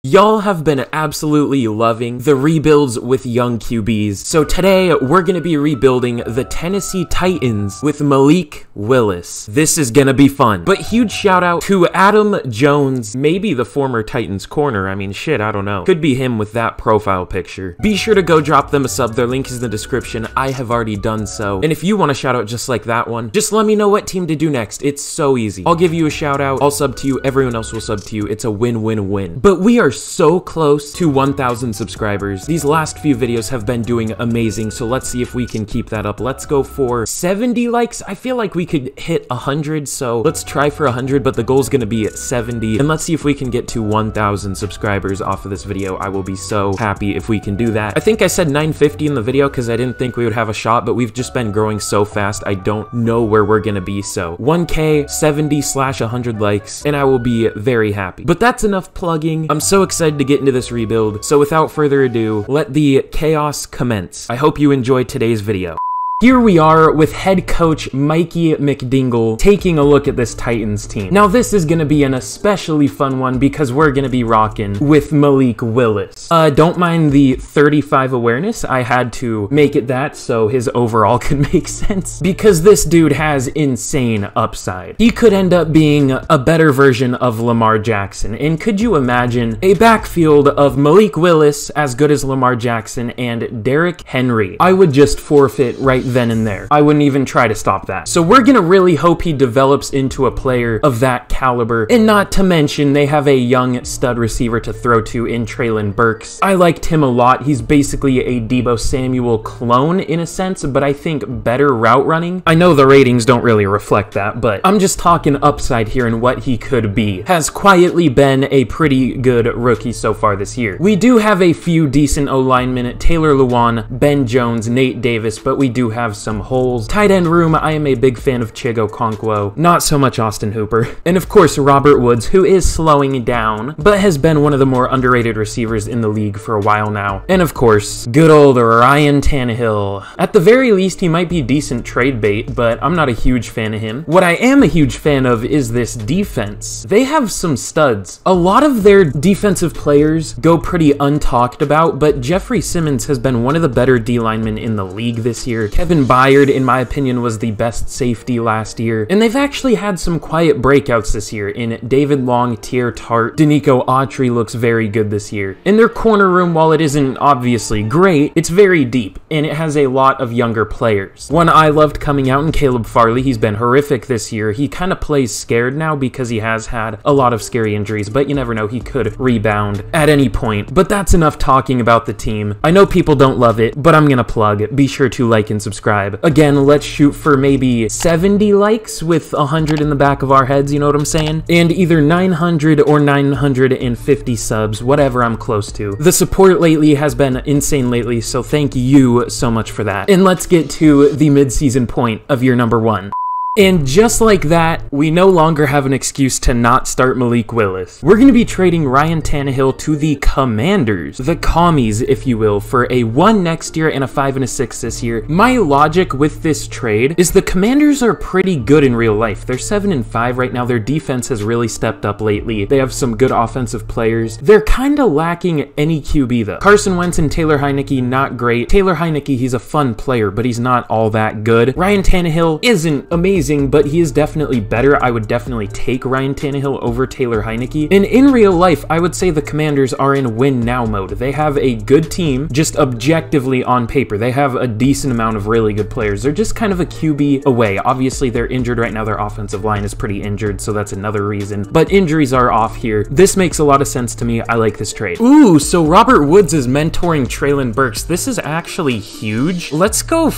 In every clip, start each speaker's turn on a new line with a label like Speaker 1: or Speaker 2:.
Speaker 1: Y'all have been absolutely loving the rebuilds with young QBs, so today we're gonna be rebuilding the Tennessee Titans with Malik Willis. This is gonna be fun. But huge shout out to Adam Jones, maybe the former Titans corner. I mean, shit, I don't know. Could be him with that profile picture. Be sure to go drop them a sub. Their link is in the description. I have already done so. And if you want a shout out just like that one, just let me know what team to do next. It's so easy. I'll give you a shout out. I'll sub to you. Everyone else will sub to you. It's a win-win-win. But we are so close to 1,000 subscribers. These last few videos have been doing amazing, so let's see if we can keep that up. Let's go for 70 likes. I feel like we could hit 100, so let's try for 100, but the goal's gonna be at 70, and let's see if we can get to 1,000 subscribers off of this video. I will be so happy if we can do that. I think I said 950 in the video because I didn't think we would have a shot, but we've just been growing so fast, I don't know where we're gonna be, so 1K, 70/100 likes, and I will be very happy. But that's enough plugging. I'm so excited to get into this rebuild, so without further ado, let the chaos commence. I hope you enjoyed today's video. Here we are with head coach Mikey McDingle taking a look at this Titans team. Now this is going to be an especially fun one because we're going to be rocking with Malik Willis. Don't mind the 35 awareness. I had to make it that so his overall could make sense because this dude has insane upside. He could end up being a better version of Lamar Jackson. And could you imagine a backfield of Malik Willis as good as Lamar Jackson and Derrick Henry? I would just forfeit right then and there. I wouldn't even try to stop that. So we're gonna really hope he develops into a player of that caliber, and not to mention they have a young stud receiver to throw to in Treylon Burks. I liked him a lot. He's basically a Deebo Samuel clone in a sense, but I think better route running. I know the ratings don't really reflect that, but I'm just talking upside here and what he could be. Has quietly been a pretty good rookie so far this year. We do have a few decent O-linemen, Taylor Lewan, Ben Jones, Nate Davis, but we do have some holes. Tight end room, I am a big fan of Chigo Okonkwo, not so much Austin Hooper. And of course, Robert Woods, who is slowing down, but has been one of the more underrated receivers in the league for a while now. And of course, good old Ryan Tannehill. At the very least, he might be decent trade bait, but I'm not a huge fan of him. What I am a huge fan of is this defense. They have some studs. A lot of their defensive players go pretty untalked about, but Jeffrey Simmons has been one of the better D linemen in the league this year. Kevin Byard, in my opinion, was the best safety last year, and they've actually had some quiet breakouts this year in David Long, Tier Tart. Danico Autry looks very good this year. In their corner room, while it isn't obviously great, it's very deep, and it has a lot of younger players. One I loved coming out in Caleb Farley. He's been horrific this year. He kind of plays scared now because he has had a lot of scary injuries, but you never know, he could rebound at any point. But that's enough talking about the team. I know people don't love it, but I'm gonna plug. Be sure to like and subscribe. Again, let's shoot for maybe 70 likes with 100 in the back of our heads, you know what I'm saying? And either 900 or 950 subs, whatever I'm close to. The support lately has been insane lately, so thank you so much for that. And let's get to the mid-season point of year number 1. And just like that, we no longer have an excuse to not start Malik Willis. We're going to be trading Ryan Tannehill to the Commanders, the Commies, if you will, for a 1 next year and a 5 and a 6 this year. My logic with this trade is the Commanders are pretty good in real life. They're 7 and 5 right now. Their defense has really stepped up lately. They have some good offensive players. They're kind of lacking any QB though. Carson Wentz and Taylor Heineke, not great. Taylor Heineke, he's a fun player, but he's not all that good. Ryan Tannehill isn't amazing, but he is definitely better. I would definitely take Ryan Tannehill over Taylor Heineke. And in real life, I would say the Commanders are in win now mode. They have a good team, just objectively on paper. They have a decent amount of really good players. They're just kind of a QB away. Obviously, they're injured right now. Their offensive line is pretty injured, so that's another reason. But injuries are off here. This makes a lot of sense to me. I like this trade. Ooh, so Robert Woods is mentoring Treylon Burks. This is actually huge. Let's go.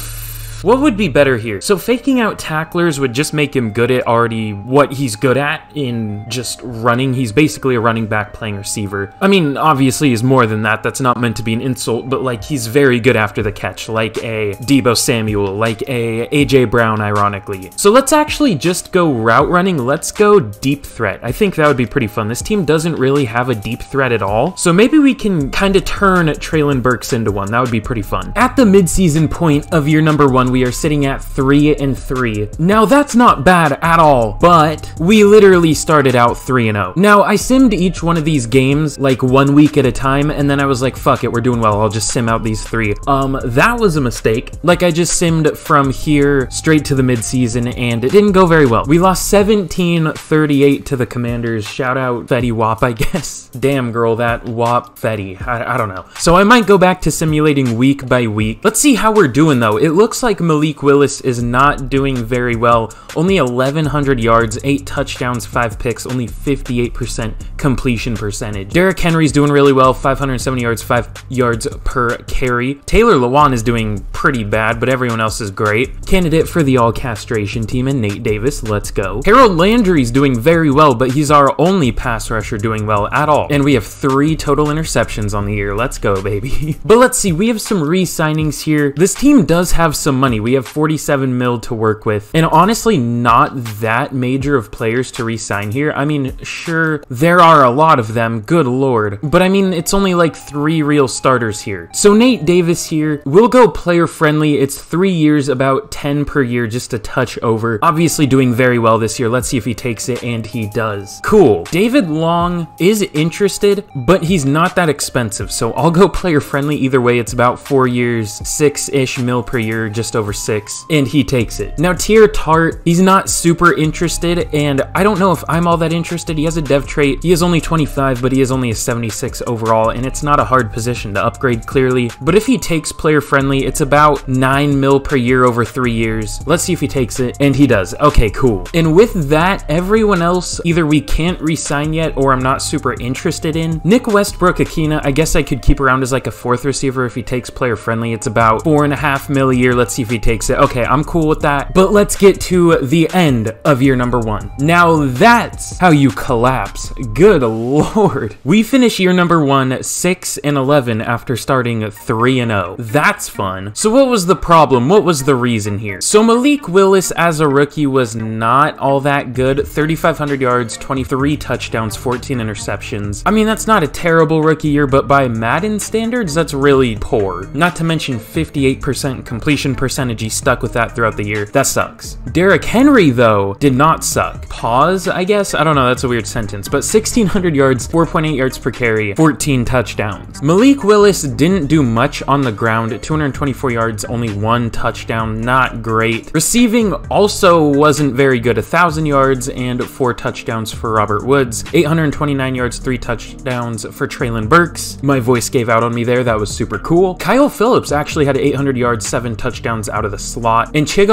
Speaker 1: What would be better here? So faking out tacklers would just make him good at already what he's good at in just running. He's basically a running back playing receiver. I mean, obviously he's more than that. That's not meant to be an insult, but like he's very good after the catch, like a Deebo Samuel, like a AJ Brown, ironically. So let's actually just go route running. Let's go deep threat. I think that would be pretty fun. This team doesn't really have a deep threat at all. So maybe we can kind of turn Treylon Burks into one. That would be pretty fun. At the midseason point of year number 1, 1, we are sitting at 3-3. Now, that's not bad at all, but we literally started out 3-0. Now, I simmed each one of these games like 1 week at a time, and then I was like, fuck it, we're doing well. I'll just sim out these 3. That was a mistake. Like, I just simmed from here straight to the midseason, and it didn't go very well. We lost 17-38 to the Commanders. Shout out Fetty Wap, I guess. Damn, girl, that Wap Fetty. I don't know. So I might go back to simulating week by week. Let's see how we're doing, though. It looks like Malik Willis is not doing very well. Only 1,100 yards, 8 touchdowns, 5 picks, only 58% completion percentage. Derrick Henry's doing really well, 570 yards, 5 yards per carry. Taylor Lewan is doing pretty bad, but everyone else is great. Candidate for the all-castration team, and Nate Davis, let's go. Harold Landry's doing very well, but he's our only pass rusher doing well at all. And we have 3 total interceptions on the year. Let's go, baby. But let's see, we have some re-signings here. This team does have some money. We have 47 mil to work with, and honestly, not that major of players to re-sign here. I mean, sure, there are a lot of them, good lord, but I mean, it's only like 3 real starters here. So Nate Davis here, we'll go player friendly. It's 3 years, about 10 per year, just a touch over. Obviously doing very well this year. Let's see if he takes it, and he does. Cool. David Long is interested, but he's not that expensive, so I'll go player friendly. Either way, it's about 4 years, 6-ish mil per year, just over 6, and he takes it. Now, Tier Tart, he's not super interested, and I don't know if I'm all that interested. He has a dev trait. He is only 25, but he is only a 76 overall, and it's not a hard position to upgrade, clearly. But if he takes player friendly, it's about 9 mil per year over 3 years. Let's see if he takes it, and he does. Okay, cool. And with that, everyone else, either we can't re-sign yet, or I'm not super interested in. Nick Westbrook-Akina, I guess I could keep around as like a 4th receiver if he takes player friendly. It's about 4.5 mil a year. Let's see if he takes it. Okay, I'm cool with that. But let's get to the end of year number 1. Now that's how you collapse. Good lord. We finish year number 1 6-11 after starting 3-0. That's fun. So what was the problem? What was the reason here? So Malik Willis as a rookie was not all that good. 3,500 yards, 23 touchdowns, 14 interceptions. I mean, that's not a terrible rookie year, but by Madden standards, that's really poor. Not to mention 58% completion percentage. He stuck with that throughout the year. That sucks. Derrick Henry, though, did not suck. Pause, I guess? I don't know, that's a weird sentence, but 1,600 yards, 4.8 yards per carry, 14 touchdowns. Malik Willis didn't do much on the ground. 224 yards, only 1 touchdown, not great. Receiving also wasn't very good. 1,000 yards and 4 touchdowns for Robert Woods. 829 yards, 3 touchdowns for Traylon Burks. My voice gave out on me there. That was super cool. Kyle Phillips actually had 800 yards, 7 touchdowns out of the slot. And Chig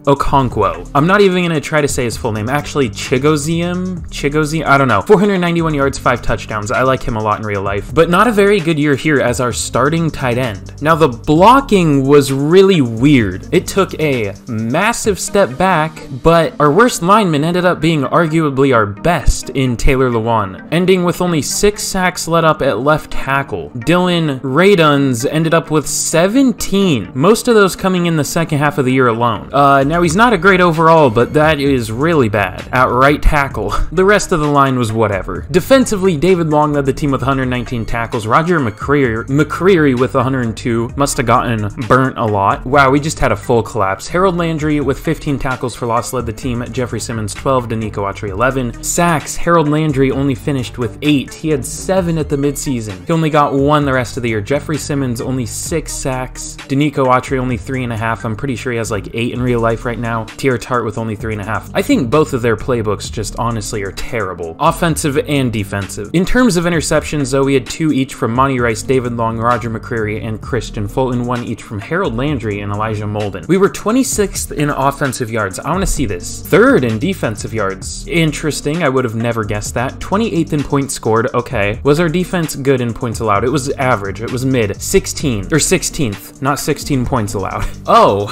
Speaker 1: Okonkwo. I'm not even going to try to say his full name. Actually, Chigozium, I don't know. 491 yards, 5 touchdowns. I like him a lot in real life, but not a very good year here as our starting tight end. Now, the blocking was really weird. It took a massive step back, but our worst lineman ended up being arguably our best in Taylor Lewan, ending with only 6 sacks let up at left tackle. Dylan Raduns ended up with 17, most of those coming in the second half of the year alone. Now, he's not a great overall, but that is really bad at right tackle. The rest of the line was whatever. Defensively, David Long led the team with 119 tackles. Roger McCreary with 102. Must have gotten burnt a lot. Wow, we just had a full collapse. Harold Landry with 15 tackles for loss led the team. Jeffrey Simmons 12, Danico Autry 11. Sacks, Harold Landry only finished with 8. He had 7 at the midseason. He only got 1 the rest of the year. Jeffrey Simmons only 6 sacks. Danico Autry only 3.5. I'm pretty sure he has like 8 in real life right now. Tier Tart with only 3.5. I think both of their playbooks just honestly are terrible. Offensive and defensive. In terms of interceptions, though, we had 2 each from Monty Rice, David Long, Roger McCreary, and Christian Fulton, 1 each from Harold Landry and Elijah Molden. We were 26th in offensive yards. I want to see this. 3rd in defensive yards. Interesting. I would have never guessed that. 28th in points scored. Okay. Was our defense good in points allowed? It was average. It was mid. 16th, not 16 points allowed. Oh.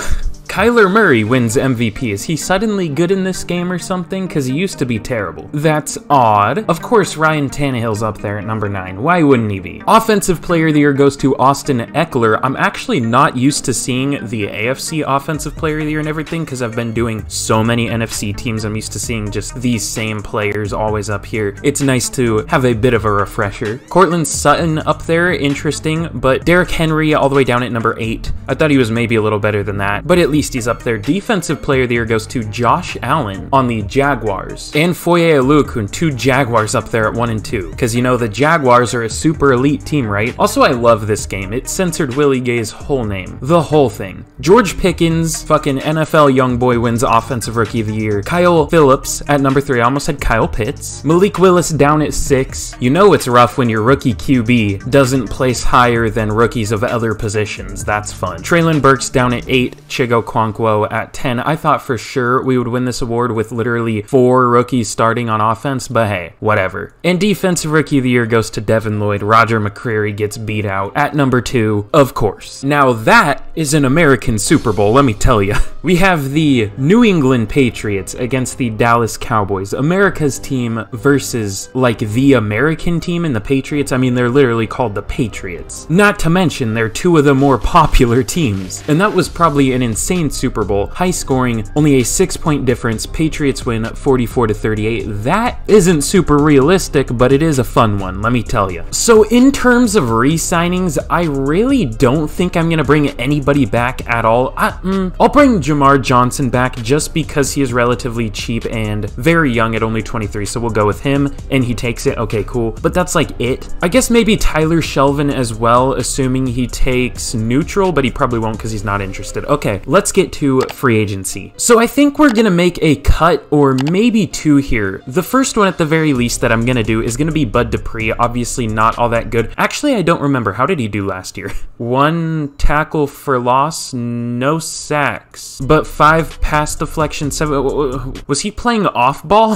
Speaker 1: Kyler Murray wins MVP. Is he suddenly good in this game or something? Because he used to be terrible. That's odd. Of course, Ryan Tannehill's up there at number 9. Why wouldn't he be? Offensive Player of the Year goes to Austin Eckler. I'm actually not used to seeing the AFC Offensive Player of the Year and everything because I've been doing so many NFC teams. I'm used to seeing just these same players always up here. It's nice to have a bit of a refresher. Cortland Sutton up there, interesting, but Derrick Henry all the way down at number 8. I thought he was maybe a little better than that, but at least he's up there. Defensive Player of the Year goes to Josh Allen on the Jaguars, and Foye Oluokun, 2 Jaguars up there at 1 and 2, because you know the Jaguars are a super elite team, right? Also, I love this game. It censored Willie Gay's whole name, the whole thing. George Pickens, fucking NFL young boy, wins Offensive Rookie of the Year. Kyle Phillips at number 3. I almost said Kyle Pitts. Malik Willis down at 6. You know it's rough when your rookie QB doesn't place higher than rookies of other positions. That's fun. Traylon Burks down at 8. Chigo Okonkwo at 10. I thought for sure we would win this award with literally 4 rookies starting on offense, but hey, whatever. And Defensive Rookie of the Year goes to Devin Lloyd. Roger McCreary gets beat out at number 2, of course. Now that is an American Super Bowl, let me tell you. We have the New England Patriots against the Dallas Cowboys. America's team versus like the American team and the Patriots. I mean, they're literally called the Patriots. Not to mention, they're 2 of the more popular teams. And that was probably an insane Super Bowl. High scoring, only a 6-point difference. Patriots win 44-38. That isn't super realistic, but it is a fun one, let me tell you. So in terms of re-signings, I really don't think I'm gonna bring anybody back at all. I'll bring Jamar Johnson back just because he is relatively cheap and very young at only 23, so we'll go with him, and he takes it. Okay, cool. But that's like it. I guess maybe Tyler Shelvin as well, assuming he takes neutral, but he probably won't because he's not interested. Okay, let's get to free agency. So I think we're gonna make a cut or maybe 2 here. The first one at the very least that I'm gonna do is gonna be Bud Dupree. Obviously not all that good. Actually, I don't remember. How did he do last year? 1 tackle for loss, no sacks, but 5 pass deflection, 7. Was he playing off ball?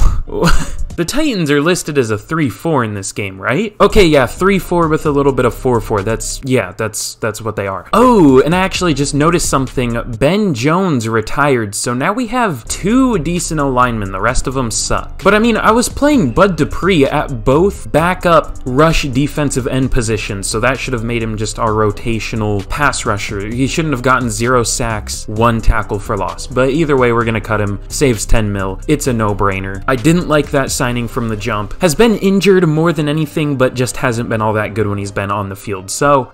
Speaker 1: The Titans are listed as a 3-4 in this game, right? Okay, yeah, 3-4 with a little bit of 4-4. That's what they are. Oh, and I actually just noticed something. Ben Jones retired, so now we have 2 decent O-linemen. The rest of them suck. But I mean, I was playing Bud Dupree at both backup rush defensive end positions, so that should have made him just our rotational pass rusher. He shouldn't have gotten 0 sacks, 1 tackle for loss. But either way, we're gonna cut him. Saves 10 mil. It's a no-brainer. I didn't like that signing from the jump. Has been injured more than anything, but just hasn't been all that good when he's been on the field. So,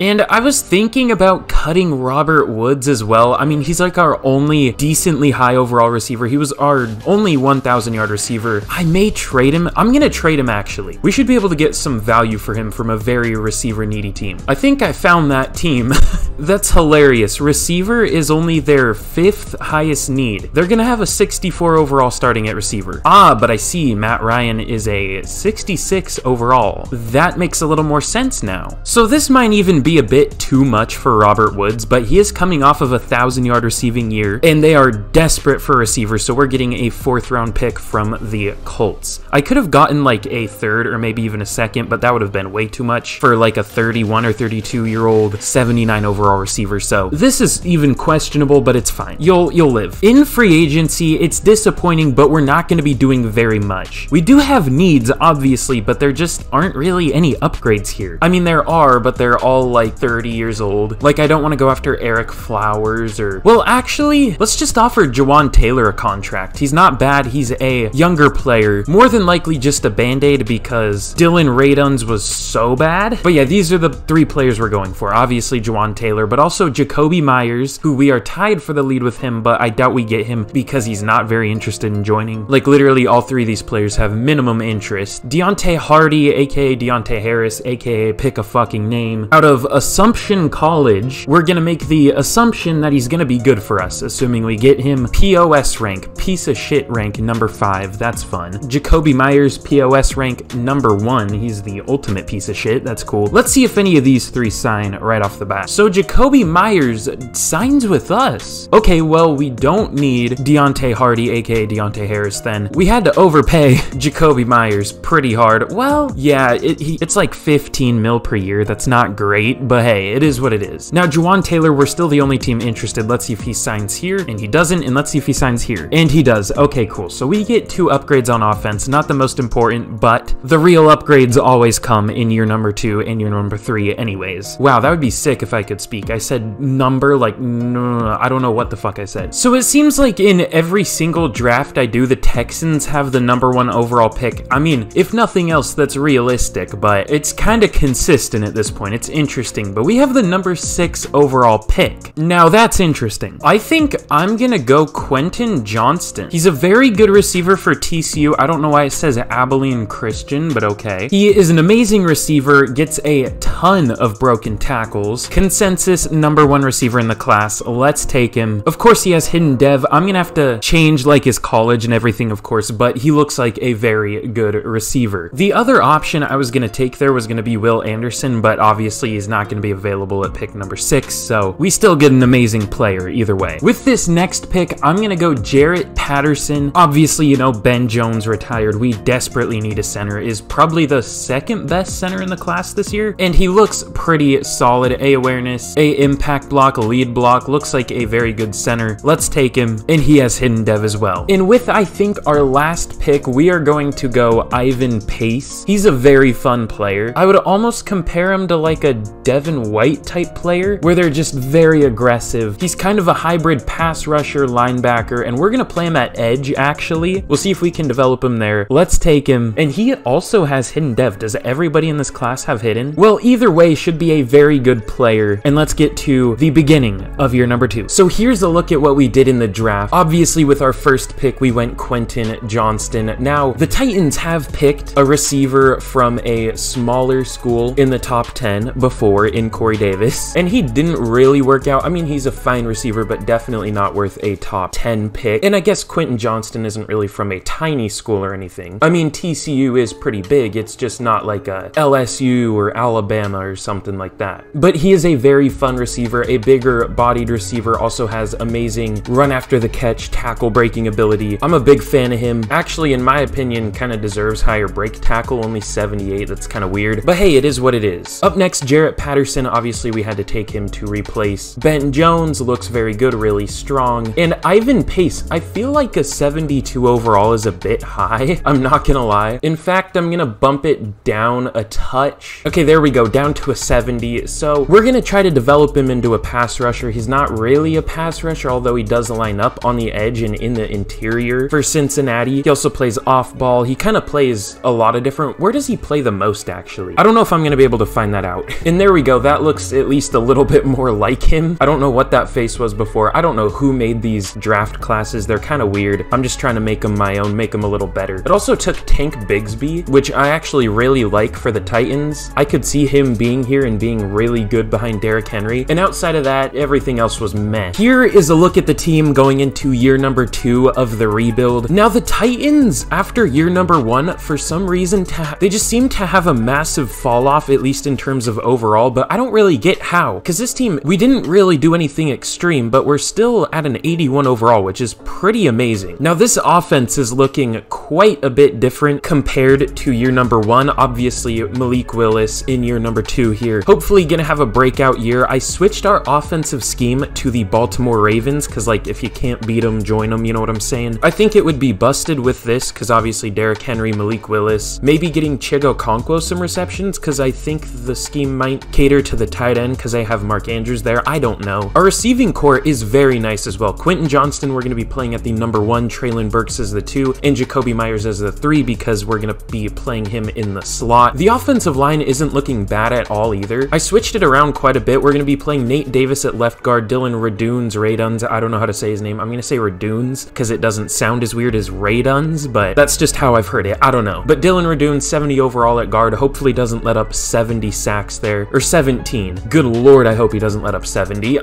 Speaker 1: And I was thinking about cutting Robert Woods as well. I mean, he's like our only decently high overall receiver. He was our only 1,000-yard receiver. I may trade him. I'm gonna trade him, actually. We should be able to get some value for him from a very receiver-needy team. I think I found that team. That's hilarious. Receiver is only their 5th highest need. They're gonna have a 64 overall starting at receiver. Ah, but I see Matt Ryan is a 66 overall. That makes a little more sense now. So this might even be a bit too much for Robert Woods, but he is coming off of a 1,000-yard receiving year, and they are desperate for receivers, so we're getting a 4th-round pick from the Colts. I could have gotten like a 3rd or maybe even a 2nd, but that would have been way too much for like a 31 or 32-year-old 79 overall receiver, so this is even questionable, but it's fine. You'll live. In free agency, it's disappointing, but we're not going to be doing very much. We do have needs, obviously, but there just aren't really any upgrades here. I mean, there are, but they're all like 30 years old. Like, I don't want to go after Eric Flowers or... Well, actually, let's just offer Jawan Taylor a contract. He's not bad. He's a younger player. More than likely just a band-aid because Dylan Raduns was so bad. But yeah, these are the 3 players we're going for. Obviously, Jawan Taylor, but also Jacoby Myers, who we are tied for the lead with him, but I doubt we get him because he's not very interested in joining. Like, literally, all 3 of these players have minimum interest. Deontay Hardy, aka Deontay Harris, aka pick a fucking name, out of Assumption College. We're gonna make the assumption that he's gonna be good for us, assuming we get him POS rank, piece of shit rank, number 5. That's fun. Jacoby Myers, POS rank, number 1. He's the ultimate piece of shit. That's cool. Let's see if any of these 3 sign right off the bat. So Jacoby Myers signs with us. Okay, well, we don't need Deontay Hardy, aka Deontay Harris then. We had to overpay Jacoby Myers pretty hard. Well, yeah, it's like 15 mil per year. That's not great, but hey, it is what it is. Now, Juwan Taylor, we're still the only team interested. Let's see if he signs here, and he doesn't, and let's see if he signs here, and he does. Okay, cool. So we get 2 upgrades on offense. Not the most important, but the real upgrades always come in year number 2 and year number 3 anyways. Wow, that would be sick if I could speak. I said number, like, no, I don't know what the fuck I said. So it seems like in every single draft I do, the Texans have the number 1 overall pick. I mean, if nothing else, that's realistic, but it's kind of consistent at this point. It's interesting, but we have the number 6 overall pick. Now that's interesting. I think I'm gonna go Quentin Johnston. He's a very good receiver for TCU. I don't know why it says Abilene Christian, but okay. He is an amazing receiver, gets a ton of broken tackles. Consensus number 1 receiver in the class. Let's take him. Of course, he has hidden dev. I'm gonna have to change like his college and everything, of course, but he looks like a very good receiver. The other option I was gonna take there was gonna be Will Anderson, but obviously he's not gonna be available at pick number 6, so we still get an amazing player either way. With this next pick, I'm gonna go Jarrett Patterson. Obviously, you know, Ben Jones retired. We desperately need a center. Is probably the 2nd best center in the class this year, and he looks pretty solid. A awareness, a impact block, a lead block, looks like a very good center. Let's take him, and he has hidden dev as well. And with, I think, our last pick, we are going to go Ivan Pace. He's a very fun player. I would almost compare him to like a Devin White type player, where they're just very aggressive. He's kind of a hybrid pass rusher, linebacker, and we're gonna play him at edge, actually. We'll see if we can develop him there. Let's take him, and he also has hidden dev. Does everybody in this class have hidden? Well, either way, should be a very good player, and let's get to the beginning of year number 2. So here's a look at what we did in the draft. Obviously, with our first pick, we went Quentin Johnston. Now, the Titans have picked a receiver from a smaller school in the top 10 before in Corey Davis, and he didn't really work out. I mean, he's a fine receiver, but definitely not worth a top 10 pick. And I guess Quentin Johnston isn't really from a tiny school or anything. I mean, TCU is pretty big. It's just not like a LSU or Alabama or something like that. But he is a very fun receiver, a bigger bodied receiver, also has amazing run after the catch, tackle breaking ability. I'm a big fan of him. Actually, in my opinion, kind of deserves higher break tackle, only 78. That's kind of weird. But hey, it is what it is. Up next, Jarrett Patterson. Obviously, we had to take him to replace Ben Jones. Looks very good, really strong. And Ivan Pace, I feel like a 72 overall is a bit high. I'm not gonna lie. In fact, I'm gonna bump it down a touch. Okay, there we go, down to a 70. So we're gonna try to develop him into a pass rusher. He's not really a pass rusher, although he does line up on the edge and in the interior for Cincinnati. He also plays off ball. He kind of plays a lot of different. Where does he play the most, actually? I don't know if I'm gonna be able to find that out. And there we go. That looks at least a little bit more like him. I don't know what that face was before. I don't know who made these draft classes. They're kind of weird. I'm just trying to make them my own, make them a little better. It also took Tank Bigsby, which I actually really like for the Titans. I could see him being here and being really good behind Derrick Henry. And outside of that, everything else was meh. Here is a look at the team going into year number 2 of the rebuild. Now the Titans, after year number 1, for some reason, they just seem to have a massive fall off, at least in terms of overall, but I don't really get how. Because this team, we didn't really do anything extreme, but we're still at an 81 overall, which is pretty amazing. Now this offense is looking quite a bit different compared to year number 1. Obviously, Malik Willis in year number 2 here. Hopefully gonna have a breakout year. I switched our offensive scheme to the Baltimore Ravens, because like if you can't beat them, join them, you know what I'm saying? I think it would be busted with this, because obviously Derrick Henry, Malik Willis, maybe getting Chigo Okonkwo some receptions, because I think the scheme might cater to the tight end, because they have Mark Andrews there. I don't know. Our receiving core is very nice as well. Quentin Johnston, we're going to be playing at the number 1, Traylon Burks as the 2, and Jacoby Myers as the 3, because we're going to be playing him in the slot. The offensive line isn't looking bad at all either. I switched it around quite a bit. We're going to be playing Nate Davis at left guard, Dylan Raduns, I don't know how to say his name. I'm going to say Raduns, because it doesn't sound as weird as Raduns, but that's just how I've heard it. I don't know. But Dylan Raduns, 70 overall at guard, hopefully doesn't let up 70 sacks there, or 17. Good lord, I hope he doesn't let up 70.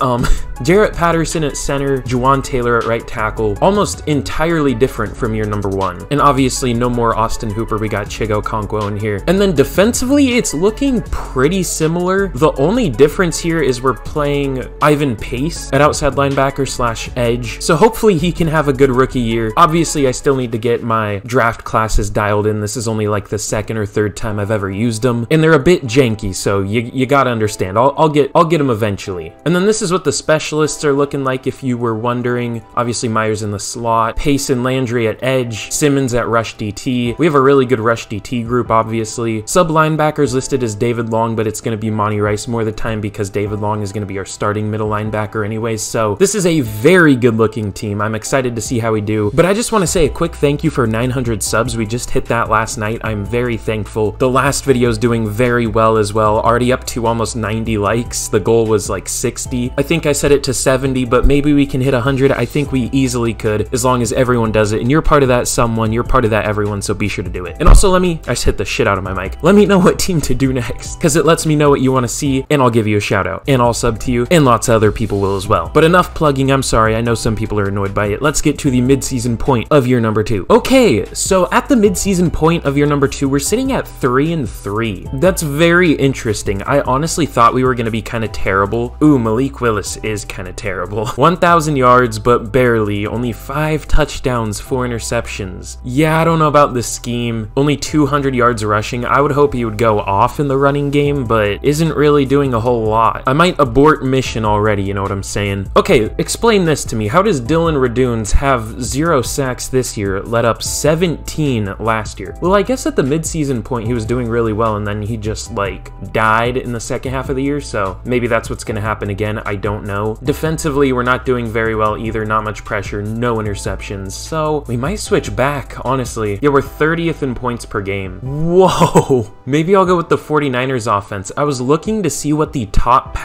Speaker 1: Jarrett Patterson at center, Juwan Taylor at right tackle, almost entirely different from year number 1. And obviously no more Austin Hooper, we got Chigo Okonkwo in here. And then defensively, it's looking pretty similar. The only difference here is we're playing Ivan Pace at outside linebacker / edge. So hopefully he can have a good rookie year. Obviously, I still need to get my draft classes dialed in. This is only like the second or third time I've ever used them, and they're a bit janky, so you gotta understand. I'll get them eventually. And then this is what the specialists are looking like, if you were wondering. Obviously Myers in the slot, Pace and Landry at edge, Simmons at rush DT. We have a really good rush DT group, obviously. Sub linebackers listed as David Long, but it's going to be Monty Rice more of the time because David Long is going to be our starting middle linebacker anyways. So this is a very good looking team. I'm excited to see how we do. But I just want to say a quick thank you for 900 subs. We just hit that last night. I'm very thankful. The last video is doing very well as well. Already up to almost 90 likes. The goal was like 60. I think I set it to 70, but maybe we can hit 100. I think we easily could, as long as everyone does it. And you're part of that someone, you're part of that everyone, so be sure to do it. And also I just hit the shit out of my mic. Let me know what team to do next, because it lets me know what you want to see, and I'll give you a shout out. And I'll sub to you, and lots of other people will as well. But enough plugging, I'm sorry, I know some people are annoyed by it. Let's get to the mid-season point of year number 2. Okay, so at the mid-season point of year number 2, we're sitting at 3-3. That's very interesting. I honestly thought we were going to be kind of terrible. Ooh, Malik Willis is kind of terrible. 1,000 yards, but barely. Only 5 touchdowns, 4 interceptions. Yeah, I don't know about the scheme. Only 200 yards rushing. I would hope he would go off in the running game, but isn't really doing a whole lot. I might abort mission already, you know what I'm saying? Okay, explain this to me. How does Dylan Radunes have 0 sacks this year, let up 17 last year? Well, I guess at the mid-season point, he was doing really well, and then he just, like, died in the second half of the year, so maybe that's what's going to happen again. I don't know. Defensively, we're not doing very well either. Not much pressure, no interceptions, so we might switch back, honestly. Yeah, we're 30th in points per game. Whoa! Maybe I'll go with the 49ers offense. I was looking to see what the top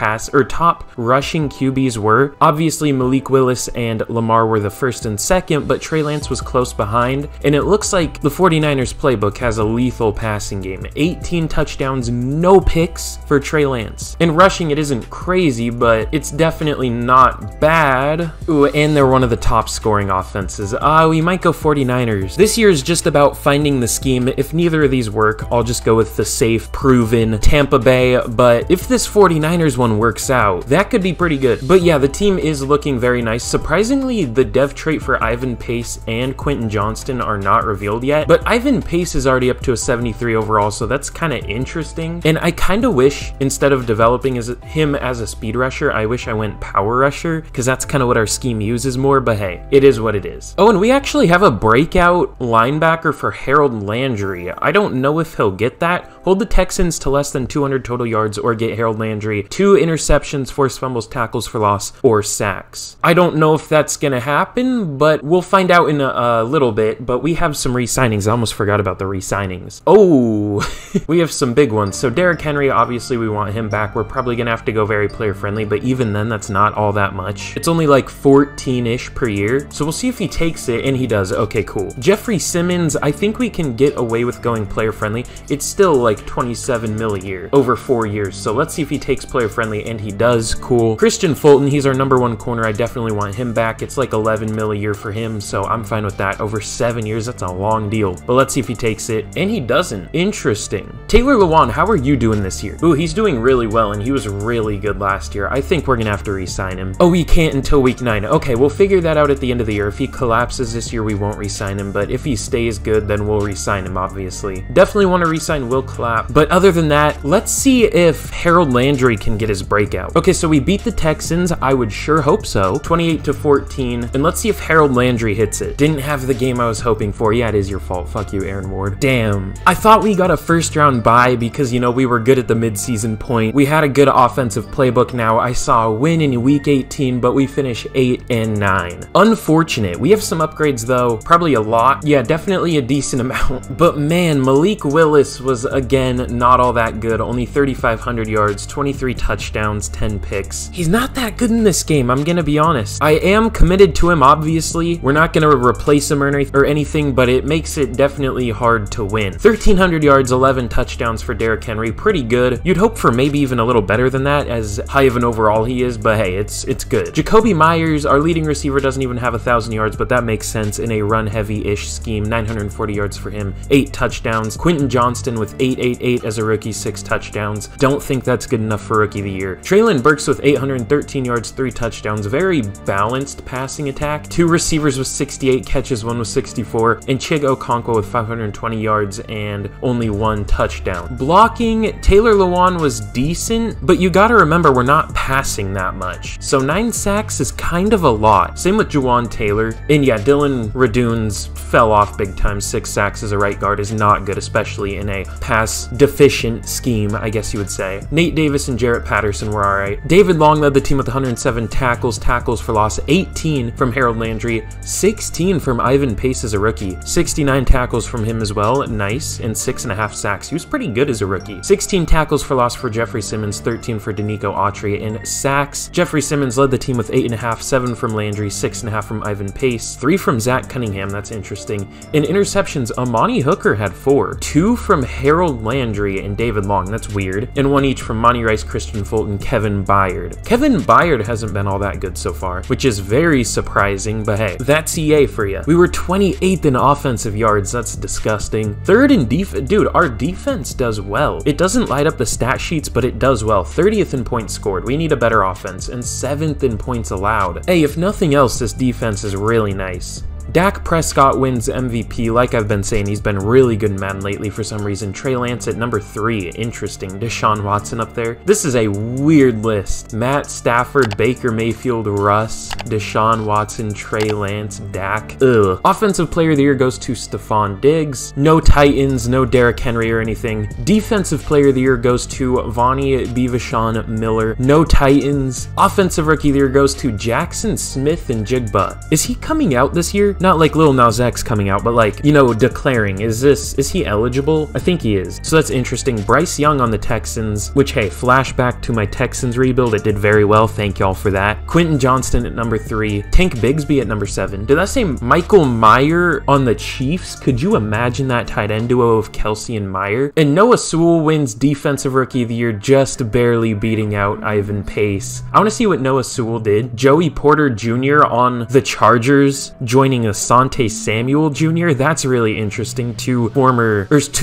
Speaker 1: rushing QBs were. Obviously, Malik Willis and Lamar were the first and second, but Trey Lance was close behind, and it looks like the 49ers playbook has a lethal passing game. 18 touchdowns, no picks for Trey Lance. In rushing, it isn't crazy, but it's definitely not bad. Ooh, and they're one of the top scoring offenses. We might go 49ers. This year is just about finding the scheme. If neither of these work, I'll just go with the safe, proven Tampa Bay, but if this 49ers one works out, that could be pretty good. But yeah, the team is looking very nice. Surprisingly, the dev trait for Ivan Pace and Quentin Johnston are not revealed yet, but Ivan Pace is already up to a 73 overall, so that's kind of interesting. And I kind of wish, instead of developing him as a speed rusher, I wish I went power rusher, because that's kind of what our scheme uses more, but hey, it is what it is. Oh, and we actually have a breakout linebacker for Harold Landry. I don't know if he'll get that. Hold the Texans to less than 200 total yards or get Harold Landry 2 interceptions, forced fumbles, tackles for loss, or sacks. I don't know if that's going to happen, but we'll find out in a little bit. But we have some re-signings. I almost forgot about the re-signings. Oh, we have some big ones. So Derrick Henry, obviously we want him back. We're probably going to have to go very player friendly, but even then, that's not all that much. It's only like 14-ish per year. So we'll see if he takes it, and he does. Okay, cool. Jeffrey Simmons, I think we can get away with going player friendly. It's still like 27 mil a year over 4 years. So let's see if he takes player friendly, and he does. Cool. Christian Fulton, he's our #1 corner. I definitely want him back. It's like 11 mil a year for him, so I'm fine with that. Over 7 years, that's a long deal. But let's see if he takes it, and he doesn't. Interesting. Taylor Lewan, how are you doing this year? Ooh, he's doing really well, and he was really good last year. I think we're gonna have to re-sign him. Oh, we can't until week 9. Okay, we'll figure that out at the end of the year. If he collapses this year, we won't re-sign him, but if he stays good, then we'll re-sign him, obviously. Definitely want to re-sign Will Clapp, but other than that, let's see if Harold Landry can get his breakout. Okay, so we beat the Texans. I would sure hope so. 28-14, and let's see if Harold Landry hits it. Didn't have the game I was hoping for. Yeah, it is your fault. Fuck you, Aaron Ward. Damn. I thought we got a first-round bye because, you know, we were good at the mid-season point. We had a good offensive playbook now. I saw a win in week 18, but we finished 8-9. Unfortunate. We have some upgrades, though. Probably a lot. Yeah, definitely a decent amount. But man, Malik Willis was, again, not all that good. Only 3,500 yards, 23 touchdowns, 10 picks. He's not that good in this game, I'm gonna be honest. I am committed to him, obviously. We're not gonna replace him or anything, but it makes it definitely hard to win. 1,300 yards, 11 touchdowns for Derrick Henry. Pretty good. You'd hope for maybe even a little better than that, as high of an overall he is, but hey, it's good. Jacoby Myers, our leading receiver, doesn't even have 1,000 yards, but that makes sense in a run-heavy-ish scheme. 940 yards for him, 8 touchdowns. Quentin Johnston with 888 as a rookie, 6 touchdowns. Don't think that's good enough for Rookie of the Year. Traylon Burks with 813 yards, 3 touchdowns. Very balanced passing attack. 2 receivers with 68 catches, 1 with 464, and Chig Okonkwo with 520 yards and only 1 touchdown. Blocking, Taylor Lewan was decent, but you gotta remember we're not passing that much. So 9 sacks is kind of a lot. Same with Juwan Taylor. And yeah, Dylan Raduns fell off big time. 6 sacks as a right guard is not good, especially in a pass deficient scheme, I guess you would say. Nate Davis and Jarrett Patterson were alright. David Long led the team with 107 tackles for loss, 18 from Harold Landry, 16 from Ivan Pace as a rookie, 69 tackles from him as well, nice, and 6.5 sacks. He was pretty good as a rookie. 16 tackles for loss for Jeffrey Simmons, 13 for Danico Autry, and sacks. Jeffrey Simmons led the team with 8.5, 7 from Landry, 6.5 from Ivan Pace, 3 from Zach Cunningham, that's interesting. In interceptions, Amani Hooker had 4, 2 from Harold Landry and David Long, that's weird, and 1 each from Monty Rice, Christian Fulton, Kevin Byard. Kevin Byard hasn't been all that good so far, which is very surprising, but hey, that's EA for you. We were 28th in offensive yards, that's disgusting. 3rd in defense, dude, our defense does well. It doesn't light up the stat sheets, but it does well. 30th in points scored, we need a better offense, and 7th in points allowed. Hey, if nothing else, this defense is really nice. Dak Prescott wins MVP. Like I've been saying, he's been really good in Madden lately for some reason. Trey Lance at number 3, interesting. Deshaun Watson up there. This is a weird list. Matt Stafford, Baker Mayfield, Russ, Deshaun Watson, Trey Lance, Dak. Ugh. Offensive Player of the Year goes to Stephon Diggs. No Titans, no Derrick Henry or anything. Defensive Player of the Year goes to Vonnie Bevashon Miller. No Titans. Offensive Rookie of the Year goes to Jackson Smith and Jigba. Is he coming out this year? Not like Lil Nas X coming out, but like, you know, declaring. Is he eligible? I think he is. So that's interesting. Bryce Young on the Texans, which, hey, flashback to my Texans rebuild. It did very well. Thank y'all for that. Quentin Johnston at number 3. Tank Bigsby at number 7. Did that say Michael Mayer on the Chiefs? Could you imagine that tight end duo of Kelsey and Mayer? And Noah Sewell wins Defensive Rookie of the Year, just barely beating out Ivan Pace. I want to see what Noah Sewell did. Joey Porter Jr. on the Chargers, joining Asante Samuel Jr. That's really interesting. Two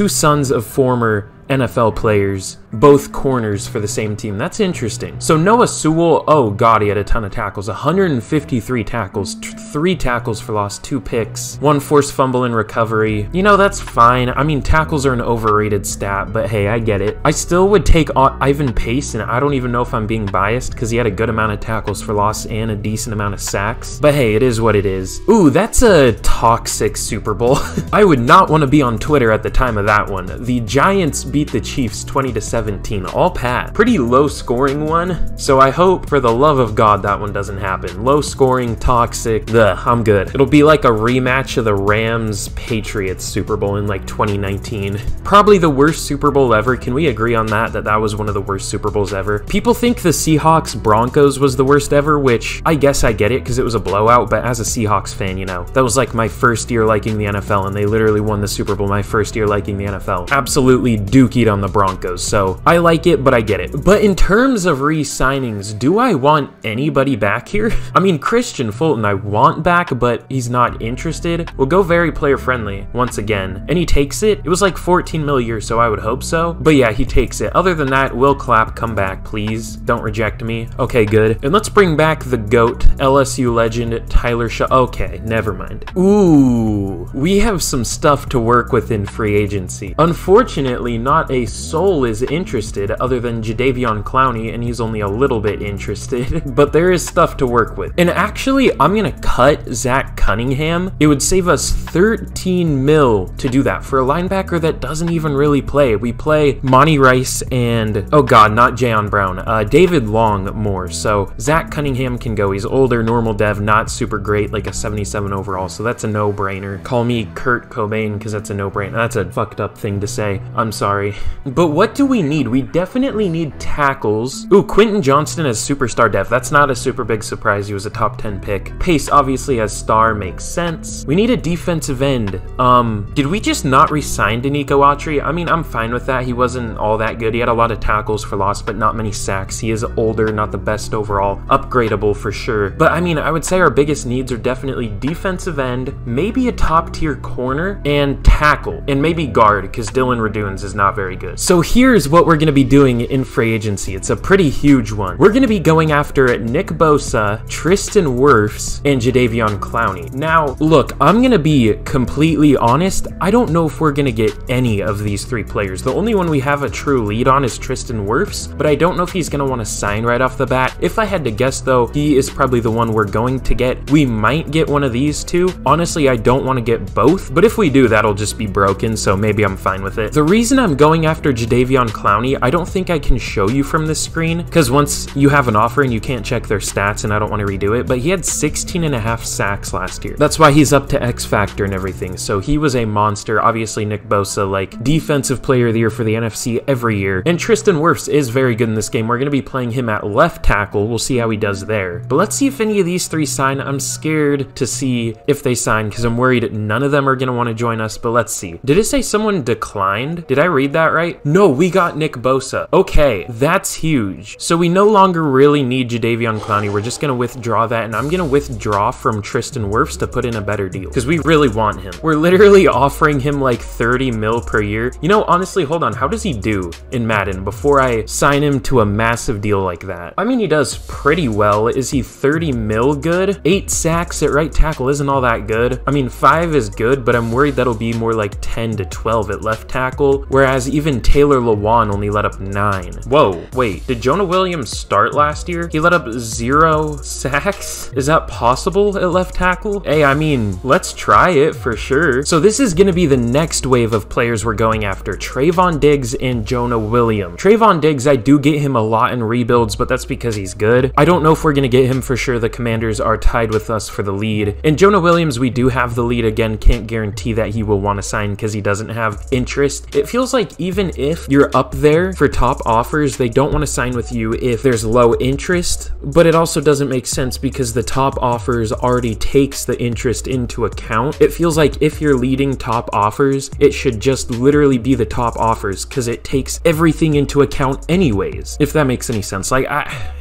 Speaker 1: sons of former NFL players, both corners for the same team. That's interesting. So Noah Sewell, oh god, he had a ton of tackles. 153 tackles, 3 tackles for loss, 2 picks, 1 forced fumble in recovery. You know, that's fine. I mean, tackles are an overrated stat, but hey, I get it. I still would take Ivan Pace, and I don't even know if I'm being biased because he had a good amount of tackles for loss and a decent amount of sacks. But hey, it is what it is. Ooh, that's a toxic Super Bowl. I would not want to be on Twitter at the time of that one. The Giants beat the Chiefs 20-17, all pat. Pretty low scoring one, so I hope for the love of God that one doesn't happen. Low scoring, toxic, I'm good. It'll be like a rematch of the Rams-Patriots Super Bowl in like 2019. Probably the worst Super Bowl ever. Can we agree on that that was one of the worst Super Bowls ever? People think the Seahawks-Broncos was the worst ever, which I guess I get it because it was a blowout, but as a Seahawks fan, you know, that was like my first year liking the NFL, and they literally won the Super Bowl my first year liking the NFL. Absolutely dookie on the Broncos, so I like it, but I get it. But in terms of re-signings, do I want anybody back here? I mean, Christian Fulton I want back, but he's not interested. We'll go very player-friendly once again, and he takes it. It was like 14 mil a year, so I would hope so. But yeah, he takes it. Other than that, Will Clapp, come back, please. Don't reject me. Okay, good. And let's bring back the GOAT, LSU legend, Tyler Shaw. Okay, never mind. Ooh, we have some stuff to work with in free agency. Unfortunately, not a soul is interested other than Jadeveon Clowney, and he's only a little bit interested, but there is stuff to work with. And actually, I'm gonna cut Zach Cunningham. It would save us 13 mil to do that for a linebacker that doesn't even really play. We play Monty Rice and, oh god, not Jayon Brown, David Long more. So Zach Cunningham can go. He's older, normal dev, not super great, like a 77 overall, so that's a no-brainer. Call me Kurt Cobain because that's a no-brainer. That's a fucked up thing to say. I'm sorry. But what do we need? We definitely need tackles. Ooh, Quentin Johnston as superstar dev. That's not a super big surprise. He was a top 10 pick. Pace obviously as star makes sense. We need a defensive end. Did we just not re-sign Danico Autry? I mean, I'm fine with that. He wasn't all that good. He had a lot of tackles for loss, but not many sacks. He is older, not the best overall. Upgradable for sure. But I mean, I would say our biggest needs are definitely defensive end, maybe a top tier corner, and tackle, and maybe guard, because Dylan Raduns is not not very good. So here's what we're going to be doing in free agency. It's a pretty huge one. We're going to be going after Nick Bosa, Tristan Wirfs, and Jadeveon Clowney. Now, look, I'm going to be completely honest. I don't know if we're going to get any of these three players. The only one we have a true lead on is Tristan Wirfs, but I don't know if he's going to want to sign right off the bat. If I had to guess, though, he is probably the one we're going to get. We might get one of these two. Honestly, I don't want to get both, but if we do, that'll just be broken, so maybe I'm fine with it. The reason I'm going after Jadeveon Clowney, I don't think I can show you from this screen, because once you have an offer and you can't check their stats, and I don't want to redo it, but he had 16.5 sacks last year. That's why he's up to X Factor and everything, so he was a monster. Obviously, Nick Bosa, like, defensive player of the year for the NFC every year, and Tristan Wirfs is very good in this game. We're going to be playing him at left tackle. We'll see how he does there. But let's see if any of these three sign. I'm scared to see if they sign, because I'm worried none of them are going to want to join us, but let's see. Did it say someone declined? Did I read that right? No, we got Nick Bosa. Okay, that's huge. So we no longer really need Jadeveon Clowney. We're just going to withdraw that, and I'm going to withdraw from Tristan Wirfs to put in a better deal, because we really want him. We're literally offering him like 30 mil per year. You know, honestly, hold on. How does he do in Madden before I sign him to a massive deal like that? I mean, he does pretty well. Is he 30 mil good? 8 sacks at right tackle isn't all that good. I mean, 5 is good, but I'm worried that'll be more like 10 to 12 at left tackle, whereas even Taylor Lewan only let up 9. Whoa, wait, did Jonah Williams start last year? He let up 0 sacks? Is that possible at left tackle? Hey, I mean, let's try it for sure. So this is gonna be the next wave of players we're going after, Trayvon Diggs and Jonah Williams. Trayvon Diggs, I do get him a lot in rebuilds, but that's because he's good. I don't know if we're gonna get him for sure. The Commanders are tied with us for the lead. And Jonah Williams, we do have the lead. Again, can't guarantee that he will want to sign because he doesn't have interest. It feels like even if you're up there for top offers, they don't want to sign with you if there's low interest, but it also doesn't make sense because the top offers already takes the interest into account. It feels like if you're leading top offers, it should just literally be the top offers because it takes everything into account anyways, if that makes any sense. Like,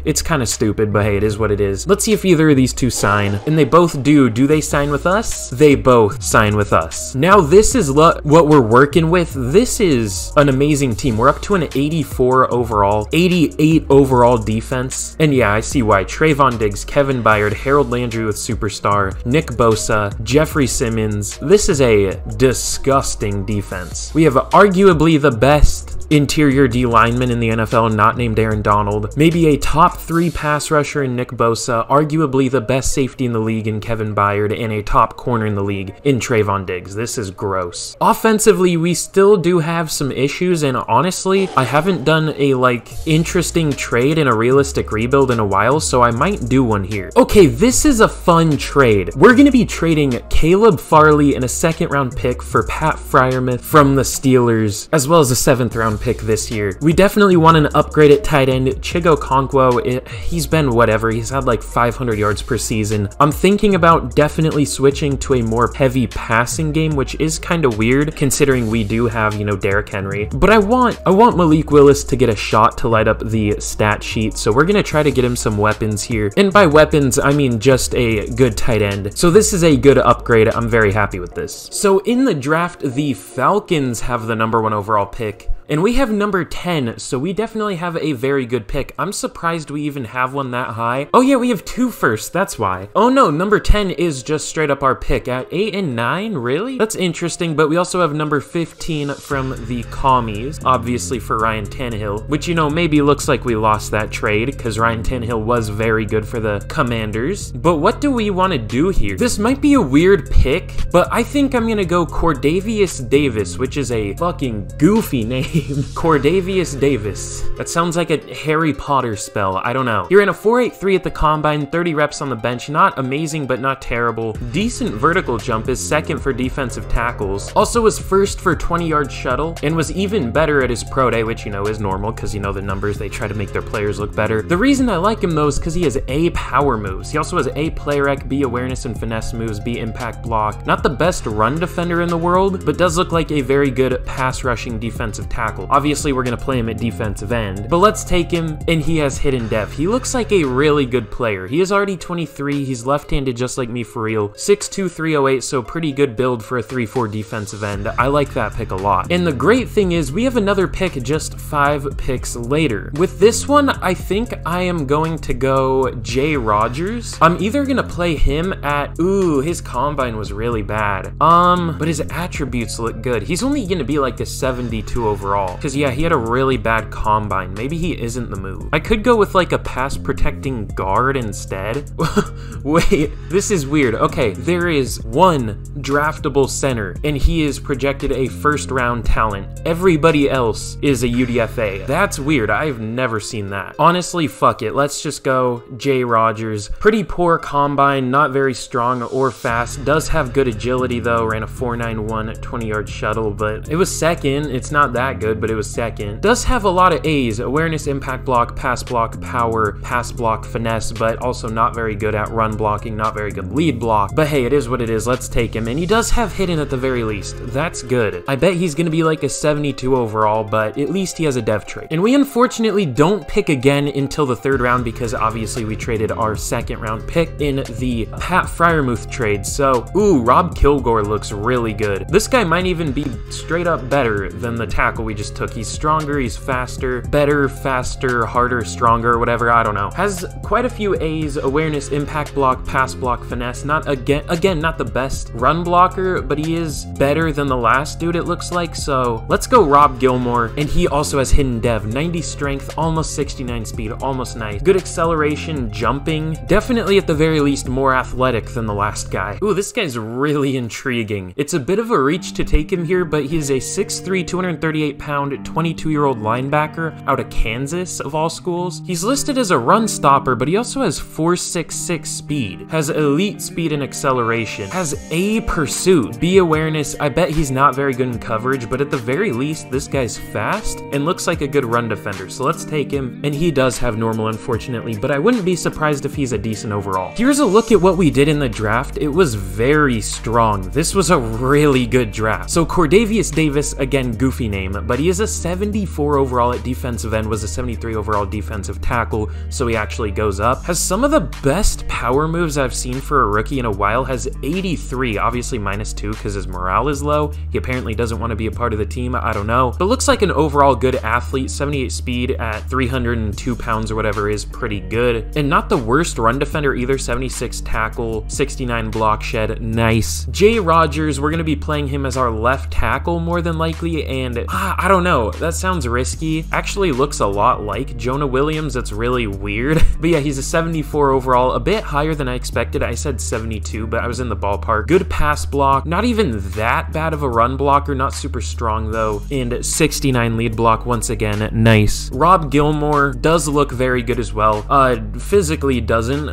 Speaker 1: it's kind of stupid, but hey, it is what it is. Let's see if either of these two sign, and they both do. Do they sign with us? They both sign with us. Now, this is what we're working with. This is an amazing team. We're up to an 84 overall, 88 overall defense, and yeah, I see why. Trayvon Diggs, Kevin Byard, Harold Landry with Superstar, Nick Bosa, Jeffrey Simmons. This is a disgusting defense. We have arguably the best interior D lineman in the NFL, not named Aaron Donald. Maybe a top 3 pass rusher in Nick Bosa, arguably the best safety in the league in Kevin Byard, and a top corner in the league in Trayvon Diggs. This is gross. Offensively, we still do have some issues, and honestly, I haven't done a interesting trade in a realistic rebuild in a while, so I might do one here. Okay, this is a fun trade. We're gonna be trading Caleb Farley and a 2nd round pick for Pat Freiermuth from the Steelers, as well as a 7th round pick this year. We definitely want an upgrade at tight end. Chigo Okonkwo, he's been whatever. He's had like 500 yards per season. I'm thinking about definitely switching to a more heavy passing game, which is kind of weird considering we do have, you know, Derrick Henry. But I want Malik Willis to get a shot to light up the stat sheet, so we're gonna try to get him some weapons here. And by weapons, I mean just a good tight end. So this is a good upgrade. I'm very happy with this. So in the draft, the Falcons have the #1 overall pick. And we have number 10, so we definitely have a very good pick. I'm surprised we even have one that high. Oh yeah, we have 2 first, that's why. Oh no, number 10 is just straight up our pick. At 8 and 9, really? That's interesting, but we also have number 15 from the Commies, obviously for Ryan Tannehill, which, you know, maybe looks like we lost that trade, because Ryan Tannehill was very good for the Commanders. But what do we want to do here? This might be a weird pick, but I think I'm gonna go Cordavius Davis, which is a fucking goofy name. Cordavius Davis. That sounds like a Harry Potter spell. I don't know. He ran a 4.83 at the combine, 30 reps on the bench. Not amazing, but not terrible. Decent vertical jump, is 2nd for defensive tackles. Also was 1st for 20-yard shuttle, and was even better at his pro day, which, you know, is normal because, you know, the numbers, they try to make their players look better. The reason I like him, though, is because he has A, power moves. He also has A, play rec, B, awareness and finesse moves, B, impact block. Not the best run defender in the world, but does look like a very good pass rushing defensive tackle. tackle. Obviously, we're gonna play him at defensive end, but let's take him, and he has hidden dev. He looks like a really good player. He is already 23. He's left-handed just like me for real. 6'2", 308, so pretty good build for a 3-4 defensive end. I like that pick a lot. And the great thing is we have another pick just 5 picks later. With this one, I think I am going to go Jay Rogers. I'm either gonna play him at, ooh, his combine was really bad. But his attributes look good. He's only gonna be like a 72 overall. Because yeah, he had a really bad combine. Maybe he isn't the move. I could go with like a pass protecting guard instead. Wait, this is weird. Okay, there is one draftable center, and he is projected a first-round talent. Everybody else is a UDFA. That's weird. I've never seen that. Honestly, fuck it. Let's just go Jay Rogers. Pretty poor combine, not very strong or fast. Does have good agility though. Ran a 4.91 20-yard shuttle, but it was second. It's not that good, but it was second. Does have a lot of A's: awareness, impact block, power, pass block, finesse, but also not very good at run blocking, not very good lead block. But hey, it is what it is. Let's take him. And he does have hidden at the very least. That's good. I bet he's gonna be like a 72 overall, but at least he has a dev trait. And we unfortunately don't pick again until the 3rd round because obviously we traded our 2nd round pick in the Pat Fryermuth trade. So, ooh, Rob Kilgore looks really good. This guy might even be straight up better than the tackle we just took. He's stronger, he's faster, better, faster, harder, stronger, whatever, I don't know. Has quite a few A's: awareness, impact block, pass block, finesse. Not again, not the best run blocker, but he is better than the last dude, it looks like. So let's go Rob Gilmore. And he also has hidden dev, 90 strength, almost 69 speed, almost nice. Good acceleration, jumping, definitely at the very least more athletic than the last guy. Ooh, this guy's really intriguing. It's a bit of a reach to take him here, but he's a 6'3", 238-pound, 22-year-old linebacker out of Kansas, of all schools. He's listed as a run stopper, but he also has 4.66 speed, has elite speed and acceleration, has A pursuit, B awareness. I bet he's not very good in coverage, but at the very least, this guy's fast and looks like a good run defender. So let's take him. And he does have normal, unfortunately, but I wouldn't be surprised if he's a decent overall. Here's a look at what we did in the draft. It was very strong. This was a really good draft. So Cordavius Davis, again, goofy name, but he is a 74 overall at defensive end, was a 73 overall defensive tackle, so he actually goes up. Has some of the best power moves I've seen for a rookie in a while. Has 83, obviously -2 because his morale is low. He apparently doesn't want to be a part of the team, I don't know. But looks like an overall good athlete. 78 speed at 302 pounds or whatever is pretty good. And not the worst run defender either. 76 tackle, 69 block shed, nice. Jay Rogers, we're going to be playing him as our left tackle more than likely, and I don't know, that sounds risky. Actually looks a lot like Jonah Williams. That's really weird. But yeah, he's a 74 overall, a bit higher than I expected. I said 72, but I was in the ballpark. Good pass block, not even that bad of a run blocker, not super strong though, and 69 lead block once again, nice. Rob Gilmore does look very good as well. Physically doesn't.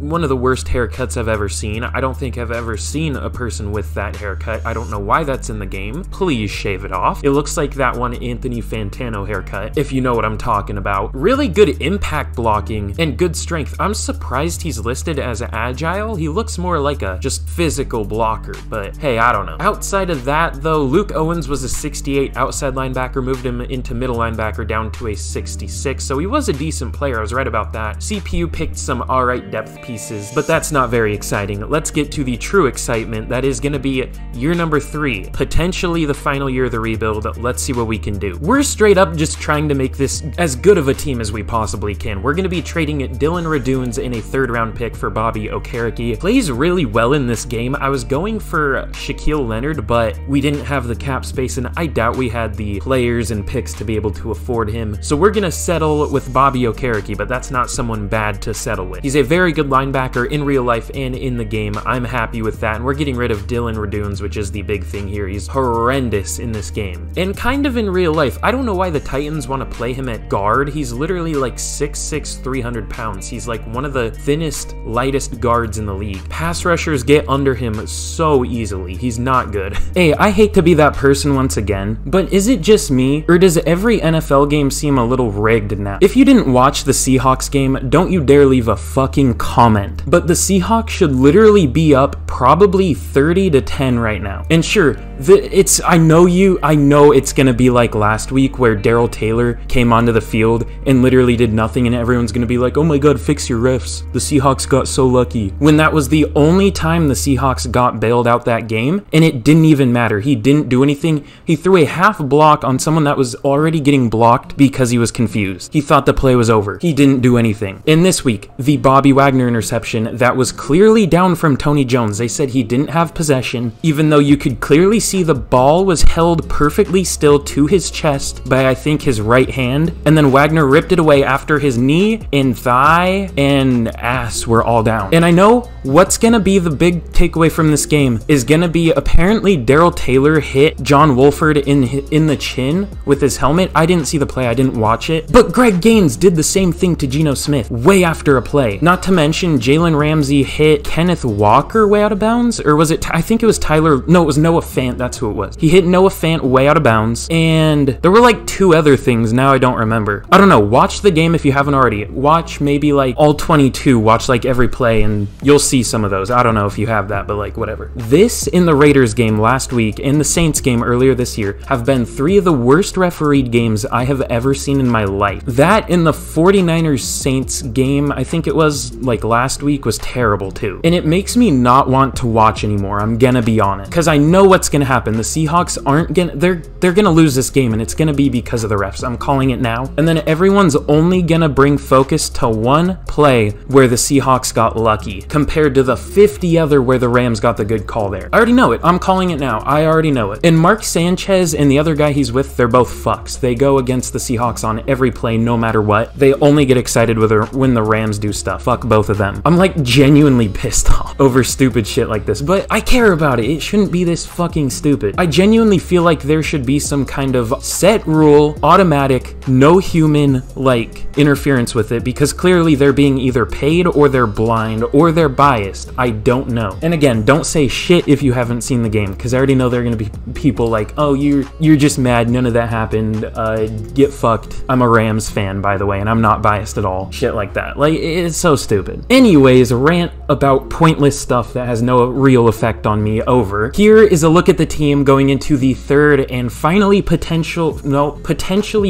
Speaker 1: One of the worst haircuts I've ever seen. I don't think I've ever seen a person with that haircut. I don't know why that's in the game. Please shave it off. It looks like that one Anthony Fantano haircut, if you know what I'm talking about. Really good impact blocking and good strength. I'm surprised he's listed as agile. He looks more like a just physical blocker, but hey, I don't know. Outside of that though, Luke Owens was a 68 outside linebacker, moved him into middle linebacker down to a 66, so he was a decent player. I was right about that. CPU picked some alright depth pieces, but that's not very exciting. Let's get to the true excitement. That is going to be year number 3, potentially the final year of the rebuild. Let's see what we can do. We're straight up just trying to make this as good of a team as we possibly can. We're going to be trading Dylan Radunes in a 3rd round pick for Bobby Okereke. Plays really well in this game. I was going for Shaquille Leonard, but we didn't have the cap space, and I doubt we had the players and picks to be able to afford him. So we're going to settle with Bobby Okereke, but that's not someone bad to settle with. He's a very good linebacker in real life and in the game. I'm happy with that, and we're getting rid of Dylan Radunes, which is the big thing here. He's horrendous in this game, and kind of in real life. I don't know why the Titans want to play him at guard. He's literally like 6'6", 300 pounds. He's like one of the thinnest, lightest guards in the league. Pass rushers get under him so easily. He's not good. Hey, I hate to be that person once again, but is it just me, or does every NFL game seem a little rigged now? If you didn't watch the Seahawks game, don't you dare leave a fucking comment. But the Seahawks should literally be up probably 30-10 right now. And sure, I know it's gonna be like last week where Daryl Taylor came onto the field and literally did nothing, and everyone's gonna be like, oh my god, fix your refs. The Seahawks got so lucky. When that was the only time the Seahawks got bailed out that game, and it didn't even matter. He didn't do anything. He threw a half block on someone that was already getting blocked because he was confused. He thought the play was over. He didn't do anything. And this week, the Bobby Wagner interception that was clearly down from Tony Jones. They said he didn't have possession, even though you could clearly see the ball was held perfectly still to his chest by, I think, his right hand, and then Wagner ripped it away after his knee and thigh and ass were all down. And I know what's gonna be the big takeaway from this game is gonna be apparently Daryl Taylor hit John Wolford in the chin with his helmet. I didn't see the play, I didn't watch it, but Greg Gaines did the same thing to Geno Smith way after a play. Not to mention Jalen Ramsey hit Kenneth Walker way out of bounds, or was it, I think it was Tyler, no, it was Noah Fant, that's who it was. He hit Noah Fant way out of bounds, and there were like 2 other things, now I don't remember. I don't know, watch the game if you haven't already. Watch maybe like all 22, watch like every play, and you'll see some of those. I don't know if you have that, but like whatever. This in the Raiders game last week and the Saints game earlier this year have been 3 of the worst refereed games I have ever seen in my life. That in the 49ers Saints game, I think it was like last week, was terrible too. And it makes me not want to watch anymore, I'm gonna be honest, because I know what's gonna happen. The Seahawks aren't gonna, they're gonna lose this game, and it's gonna be because of the refs. I'm calling it now. And then everyone's only gonna bring focus to one play where the Seahawks got lucky compared to the 50 other where the Rams got the good call there. I already know it. I'm calling it now. I already know it. And Mark Sanchez and the other guy he's with, they're both fucks. They go against the Seahawks on every play no matter what. They only get excited when the Rams do stuff. Fuck both of them. I'm like genuinely pissed off over stupid shit like this, but I care about it. It shouldn't be this fucking stupid. I genuinely feel like there should be some kind of set rule, automatic, no human like interference with it, because clearly they're being either paid or they're blind or they're biased. I don't know. And again, don't say shit if you haven't seen the game, because I already know there are gonna be people like, oh, you're just mad, none of that happened, get fucked. I'm a Rams fan, by the way, and I'm not biased at all. Shit like that. Like, it's so stupid. Anyways, rant about pointless stuff that has no real effect on me over. Here is a look at the team going into the third and potentially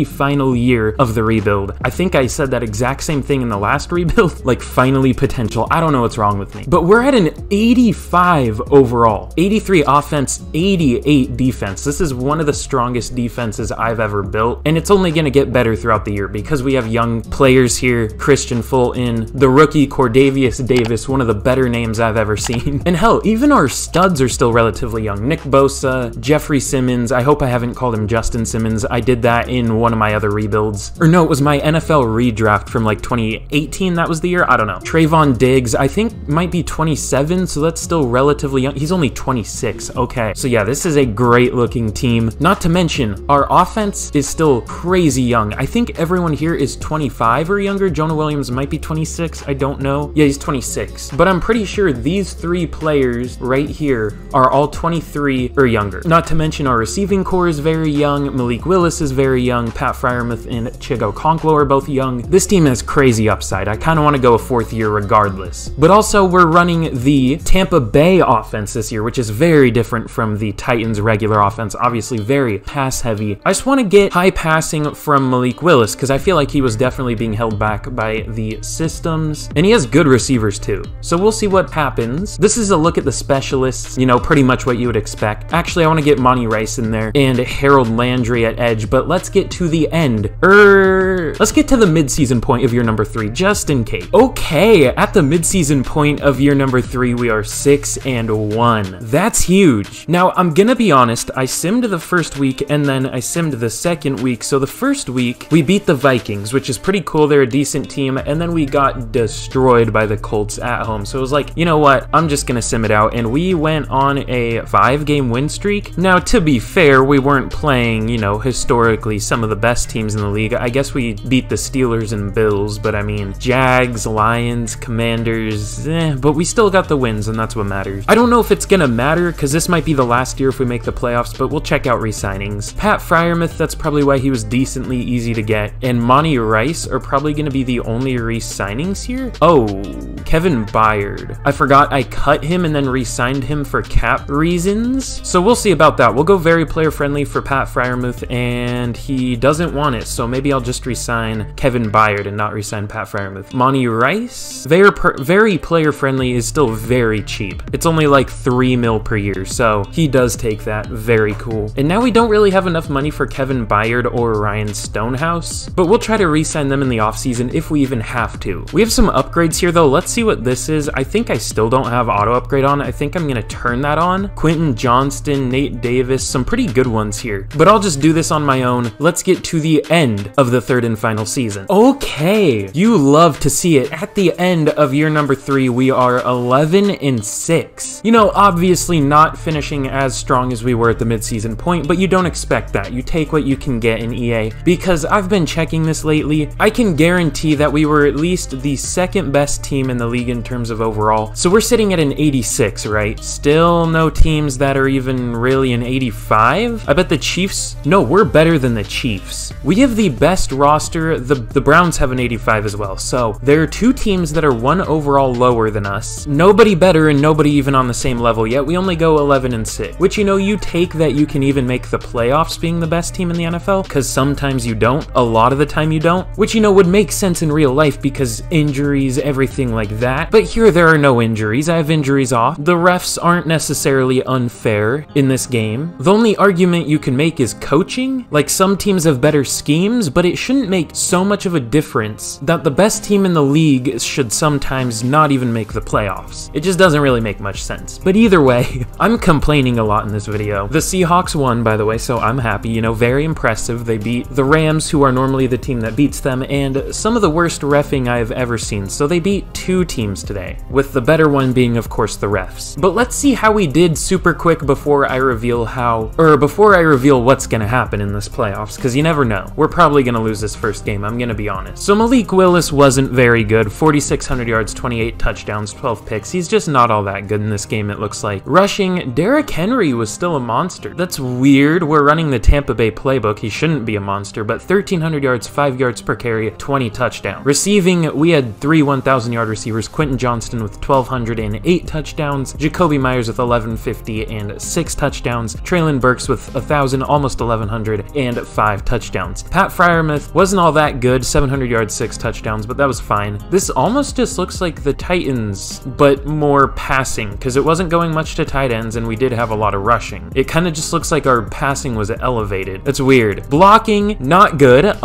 Speaker 1: final year of the rebuild. I think I said that exact same thing in the last rebuild, like finally potential. I don't know what's wrong with me. But we're at an 85 overall. 83 offense, 88 defense. This is one of the strongest defenses I've ever built, and it's only gonna get better throughout the year because we have young players here. Christian Fulton, the rookie Cordavius Davis, one of the better names I've ever seen. And hell, even our studs are still relatively young. Nick Bosa, Jeffrey Simmons. I hope I haven't called him Justin Simmons. I did that in one of my other rebuilds. Or no, it was my NFL redraft from like 2018. That was the year. I don't know. Trayvon Diggs, I think might be 27, so that's still relatively young. He's only 26. Okay. So yeah, this is a great looking team. Not to mention, our offense is still crazy young. I think everyone here is 25 or younger. Jonah Williams might be 26. I don't know. Yeah, he's 26. But I'm pretty sure these 3 players right here are all 23 or younger. Not to mention our receiving core is very young. Malik Willis is very young. Pat Freiermuth and Chigo Okonkwo are both young. This team has crazy upside. I kind of want to go a 4th year regardless. But also we're running the Tampa Bay offense this year, which is very different from the Titans regular offense. Obviously very pass heavy. I just want to get high passing from Malik Willis because I feel like he was definitely being held back by the systems, and he has good receivers too. So we'll see what happens. This is a look at the specialists, you know, pretty much what you would expect. Actually, I want to get Monty Rice in there and Harold Landry at edge, but let's get to the end. Let's get to the midseason point of year number 3, just in case. Okay, at the midseason point of year number 3, we are 6-1. That's huge. Now, I'm gonna be honest, I simmed the first week and then I simmed the second week. So the first week, we beat the Vikings, which is pretty cool. They're a decent team, and then we got destroyed by the Colts at home. So it was like, you know what? I'm just gonna sim it out, and we went on a 5-game win streak. Now, to be fair, we weren't playing, you know, historically some of the best teams in the league. I guess we beat the Steelers and Bills, but I mean, Jags, Lions, Commanders, but we still got the wins, and that's what matters. I don't know if it's gonna matter, because this might be the last year if we make the playoffs, but we'll check out re-signings. Pat Freiermuth, that's probably why he was decently easy to get, and Monty Rice are probably gonna be the only re-signings here. Kevin Byard. I forgot I cut him and then re-signed him for cap reasons. So we'll see about that. We'll go very player friendly for Pat Freiermuth, and he doesn't want it. So maybe I'll just re-sign Kevin Byard and not re-sign Pat Freiermuth. Monty Rice, very player friendly, is still very cheap. It's only like 3 mil per year. So he does take that. Very cool. And now we don't really have enough money for Kevin Byard or Ryan Stonehouse, but we'll try to re-sign them in the offseason if we even have to. We have some upgrades here though. Let's see what this is. I think I still don't have auto upgrade on. I think I'm gonna turn that on. Quentin Johnston, Nate Davis, some pretty good ones here, but I'll just do this on my own. Let's get to the end of the third and final season. Okay, you love to see it. At the end of year number 3, we are 11-6. You know, obviously not finishing as strong as we were at the midseason point, but you don't expect that. You take what you can get in EA, because I've been checking this lately. I can guarantee that we were at least the second best team in the league in terms of overall. So we're sitting at an 86, right? Still no teams that are even really an 85. I bet the Chiefs, no, we're better than the Chiefs. We have the best roster. The Browns have an 85 as well. So there are 2 teams that are 1 overall lower than us. Nobody better and nobody even on the same level yet. We only go 11-6, which, you know, you take that you can even make the playoffs being the best team in the NFL, because sometimes you don't, a lot of the time you don't, which, you know, would make sense in real life because injuries, everything like that. But here there are no injuries. I have injuries off. The refs aren't necessarily unfair in this game. The only argument you can make is coaching. Like, some teams have better schemes, but it shouldn't make so much of a difference that the best team in the league should sometimes not even make the playoffs. It just doesn't really make much sense. But either way, I'm complaining a lot in this video. The Seahawks won, by the way, so I'm happy. You know, very impressive. They beat the Rams, who are normally the team that beats them, and some of the worst reffing I've ever seen. So they beat 2 teams today, with the better one being, of course, the refs. But let's see how we did super quick before I reveal what's gonna happen in this playoffs, because you never know. We're probably gonna lose this first game, I'm gonna be honest. So Malik Willis wasn't very good. 4,600 yards, 28 touchdowns, 12 picks. He's just not all that good in this game, it looks like. Rushing, Derrick Henry was still a monster. That's weird. We're running the Tampa Bay playbook. He shouldn't be a monster, but 1,300 yards, 5 yards per carry, 20 touchdowns. Receiving, we had 3 1,000-yard receivers. Quentin Johnston with 1,208 touchdowns. Jacoby Myers with 1,150 and 6 touchdowns. Traylon Burks with 1,000, almost 1,100 and 5 touchdowns. Pat Freiermuth wasn't all that good. 700 yards, 6 touchdowns, but that was fine. This almost just looks like the Titans, but more passing, because it wasn't going much to tight ends, and we did have a lot of rushing. It kind of just looks like our passing was elevated. That's weird. Blocking, not good.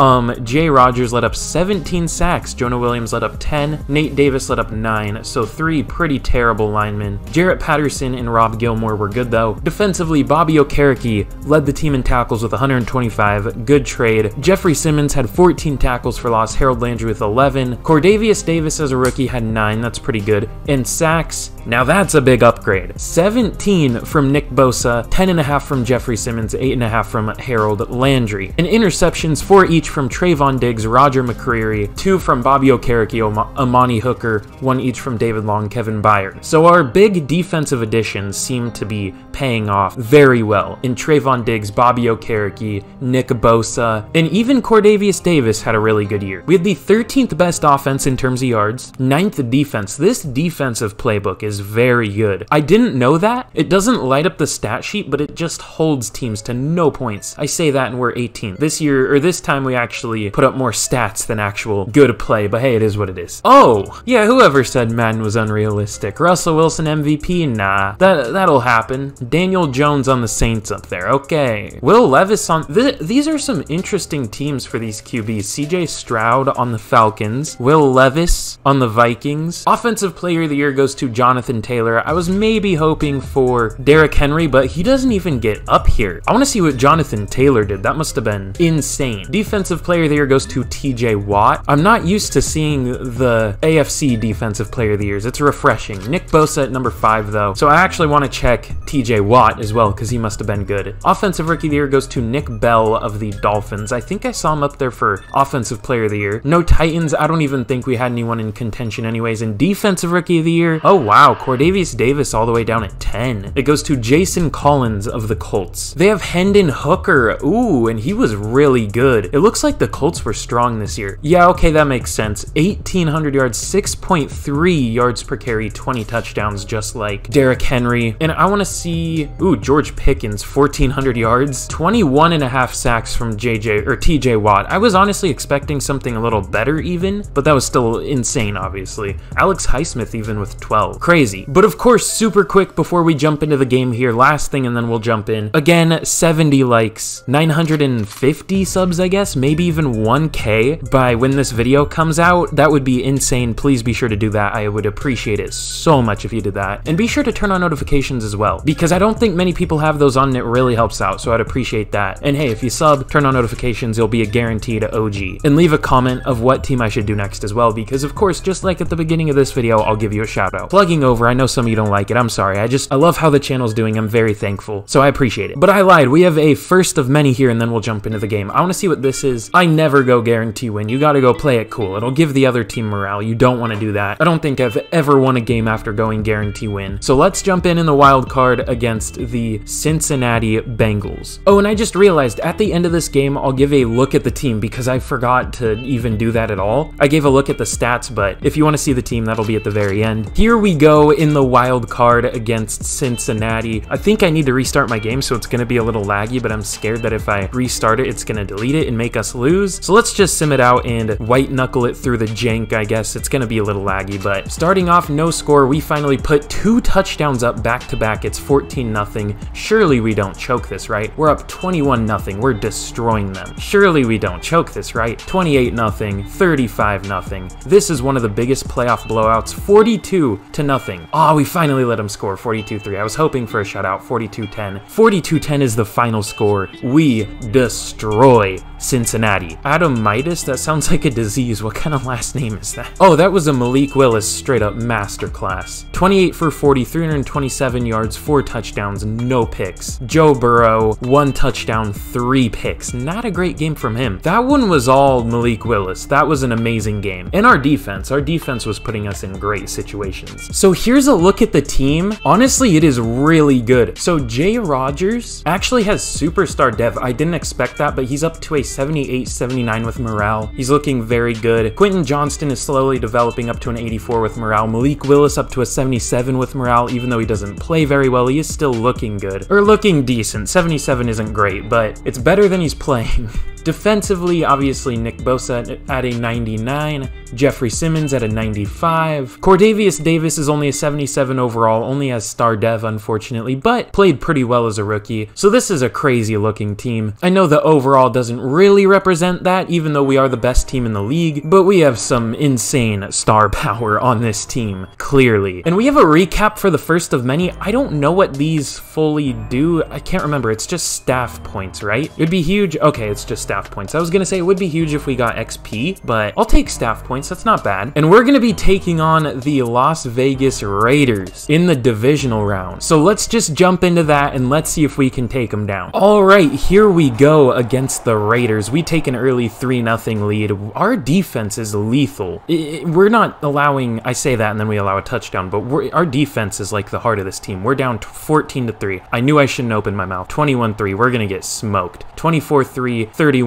Speaker 1: Jay Rodgers let up 17 sacks. Jonah Williams let up 10. Nate Davis let up 9. So 3 pretty terrible linemen. Jarrett Patterson and Rob Gilmore were good though. Defensively, Bobby Okereke led the team in tackles with 125. Good trade. Jeffrey Simmons had 14 tackles for loss. Harold Landry with 11. Cordavius Davis as a rookie had 9. That's pretty good. And sacks, now that's a big upgrade. 17 from Nick Bosa, 10.5 from Jeffrey Simmons, 8.5 from Harold Landry. And interceptions, 4 each from Trayvon Diggs, Roger McCreary, 2 from Bobby Okereke, Amani Hooker, 1 each from David Long, Kevin Byard. So our big defensive additions seem to be paying off very well. In Trayvon Diggs, Bobby Okereke, Nick Bosa, and even Cordavius Davis had a really good year. We had the 13th best offense in terms of yards, 9th defense. This defensive playbook is very good. I didn't know that. It doesn't light up the stat sheet, but it just holds teams to no points. I say that and we're 18th. This year, or this time, we actually put up more stats than actual good play, but hey, it is what it is. Oh, yeah, whoever said Madden was unrealistic? Russell Wilson MVP? Nah, that'll happen. Daniel Jones on the Saints up there. Okay. Will Levis on... These are some interesting teams for these QBs. CJ Stroud on the Falcons. Will Levis on the Vikings. Offensive Player of the Year goes to Jonathan Taylor. I was maybe hoping for Derrick Henry, but he doesn't even get up here. I want to see what Jonathan Taylor did. That must have been insane. Defensive Player of the Year goes to TJ Watt. I'm not used to seeing the AFC Defensive Player of the Years. It's refreshing. Nick Bosa at number 5, though. So I actually want to check TJ Watt as well, because he must have been good. Offensive Rookie of the Year goes to Nick Bell of the Dolphins. I think I saw him up there for Offensive Player of the Year. No Titans. I don't even think we had anyone in contention anyways. And Defensive Rookie of the Year, oh wow, Cordavius Davis all the way down at 10. It goes to Jason Collins of the Colts. They have Hendon Hooker. Ooh, and he was really good. It looks like the Colts were strong this year. Yeah, okay, that makes sense. 1,800 yards, 6.8 1.3 yards per carry, 20 touchdowns, just like Derrick Henry. And I want to see, ooh, George Pickens, 1,400 yards, 21.5 sacks from TJ Watt. I was honestly expecting something a little better even, but that was still insane, obviously. Alex Highsmith even with 12. Crazy. But of course, super quick before we jump into the game here, last thing and then we'll jump in. Again, 70 likes, 950 subs, I guess, maybe even 1K by when this video comes out. That would be insane. Please be sure to do that. I would appreciate it so much if you did that. And be sure to turn on notifications as well, because I don't think many people have those on and it really helps out, so I'd appreciate that. And hey, if you sub, turn on notifications, you'll be a guaranteed OG. And leave a comment of what team I should do next as well, because of course, just like at the beginning of this video, I'll give you a shout out. Plugging over, I know some of you don't like it, I'm sorry. I love how the channel's doing, I'm very thankful, so I appreciate it. But I lied, we have a first of many here and then we'll jump into the game. I want to see what this is. I never go guarantee win, you gotta go play it cool. It'll give the other team morale, you don't want to do that. I don't think I've ever won a game after going guarantee win. So let's jump in the wild card against the Cincinnati Bengals. Oh, and I just realized at the end of this game, I'll give a look at the team because I forgot to even do that at all. I gave a look at the stats, but if you want to see the team, that'll be at the very end. Here we go in the wild card against Cincinnati. I think I need to restart my game, so it's going to be a little laggy, but I'm scared that if I restart it, it's going to delete it and make us lose. So let's just sim it out and white knuckle it through the jank, I guess. It's going to be a little laggy, but starting off no score, we finally put 2 touchdowns up back to back. It's 14-0. Surely we don't choke this, right? We're up 21-0. We're destroying them. Surely we don't choke this, right? 28-0, 35-0. This is one of the biggest playoff blowouts, 42-0. Oh, we finally let them score, 42-3. I was hoping for a shutout, 42-10. 42-10 is the final score. We destroy Cincinnati. Adam Midas? That sounds like a disease. What kind of last name is that? Oh, that was a Malik Willis straight up masterclass. 28 for 40, 327 yards, 4 touchdowns, no picks. Joe Burrow, 1 touchdown, 3 picks. Not a great game from him. That one was all Malik Willis. That was an amazing game. And our defense was putting us in great situations. So here's a look at the team. Honestly, it is really good. So Jay Rodgers actually has superstar dev. I didn't expect that, but he's up to a 78, 79 with morale. He's looking very good. Quentin Johnston is slowly developing up to an 84 with morale. Malik Willis up to a 77 with morale. Even though he doesn't play very well, he is still looking good. Or looking decent. 77 isn't great, but it's better than he's playing. Defensively, obviously, Nick Bosa at a 99, Jeffrey Simmons at a 95. Cordavius Davis is only a 77 overall, only has star dev, unfortunately, but played pretty well as a rookie. So this is a crazy looking team. I know the overall doesn't really represent that, even though we are the best team in the league, but we have some insane star power on this team, clearly. And we have a recap for the first of many. I don't know what these fully do. I can't remember. It's just staff points, right? It'd be huge. Okay, it's just staff points. I was gonna say it would be huge if we got XP, but I'll take staff points. That's not bad. And we're gonna be taking on the Las Vegas Raiders in the divisional round. So let's just jump into that and let's see if we can take them down. All right, here we go against the Raiders. We take an early 3-0 lead. Our defense is lethal. We're not allowing, I say that and then we allow a touchdown, but our defense is like the heart of this team. We're down 14-3. I knew I shouldn't open my mouth. 21-3. We're gonna get smoked. 24-3, 31-3.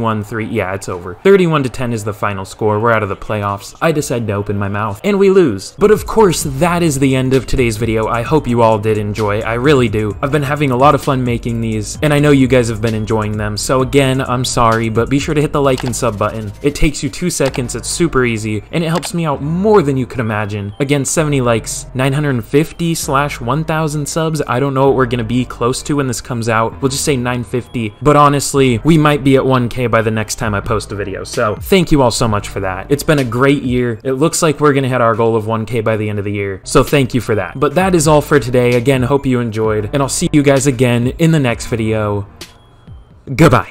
Speaker 1: Yeah, it's over. 31-10 is the final score. We're out of the playoffs. I decided to open my mouth and we lose. But of course, that is the end of today's video. I hope you all did enjoy. I really do. I've been having a lot of fun making these and I know you guys have been enjoying them. So again, I'm sorry, but be sure to hit the like and sub button. It takes you 2 seconds. It's super easy and it helps me out more than you could imagine. Again, 70 likes, 950/1000 subs. I don't know what we're going to be close to when this comes out. We'll just say 950, but honestly, we might be at 1K by the next time I post a video. So thank you all so much for that. It's been a great year. It looks like we're going to hit our goal of 1K by the end of the year. So thank you for that. But that is all for today. Again, hope you enjoyed and I'll see you guys again in the next video. Goodbye.